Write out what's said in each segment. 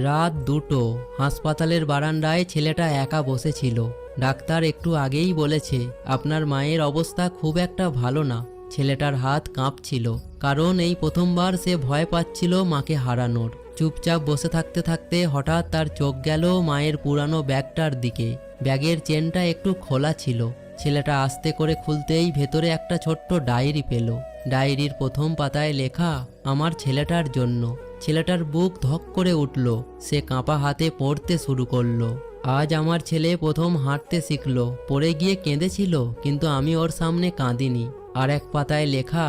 রাত 2টো। হাসপাতালের বারান্দায় ছেলেটা একা বসেছিল। ডাক্তার একটু আগেই বলেছে আপনার মায়ের অবস্থা খুব একটা ভালো না। ছেলেটার হাত কাঁপছিল, কারণ এই প্রথমবার সে ভয় পাচ্ছিল মাকে হারানোর। চুপচাপ বসে থাকতে থাকতে হঠাৎ তার চোখ গেল মায়ের পুরানো ব্যাগটার দিকে। ব্যাগের চেনটা একটু খোলা ছিল। ছেলেটা আস্তে করে খুলতেই ভেতরে একটা ছোট্ট ডায়েরি পেল। ডায়েরির প্রথম পাতায় লেখা, আমার ছেলেটার জন্য। ছেলেটার বুক ধক করে উঠল। সে কাঁপা হাতে পড়তে শুরু করলো। আজ আমার ছেলে প্রথম হাঁটতে শিখলো। পড়ে গিয়ে কেঁদেছিল, কিন্তু আমি ওর সামনে কাঁদিনি। আর এক পাতায় লেখা,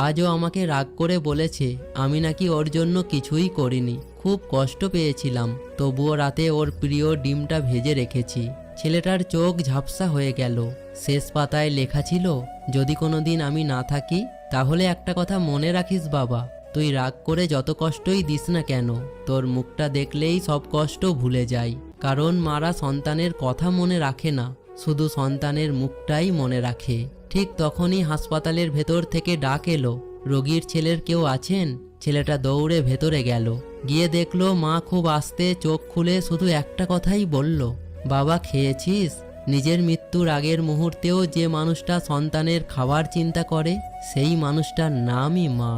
আজও আমাকে রাগ করে বলেছে আমি নাকি ওর জন্য কিছুই করিনি। খুব কষ্ট পেয়েছিলাম, তবুও রাতে ওর প্রিয় ডিমটা ভেজে রেখেছি। ছেলেটার চোখ ঝাপসা হয়ে গেল। শেষ পাতায় লেখা ছিল, যদি কোনোদিন আমি না থাকি তাহলে একটা কথা মনে রাখিস বাবা, তুই রাগ করে যত কষ্টই দিস না কেন, তোর মুখটা দেখলেই সব কষ্ট ভুলে যায়। কারণ মারা সন্তানের কথা মনে রাখে না, শুধু সন্তানের মুখটাই মনে রাখে। ঠিক তখনই হাসপাতালের ভেতর থেকে ডাক এলো, রোগীর ছেলের কেউ আছেন? ছেলেটা দৌড়ে ভেতরে গেল। গিয়ে দেখলো মা খুব আস্তে চোখ খুলে শুধু একটা কথাই বলল, বাবা খেয়েছিস? নিজের মৃত্যুর আগের মুহূর্তেও যে মানুষটা সন্তানের খাবার চিন্তা করে, সেই মানুষটার নামই মা।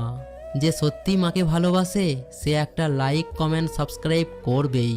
যে সত্যি মাকে ভালোবাসে সে একটা লাইক, কমেন্ট, সাবস্ক্রাইব করবেই।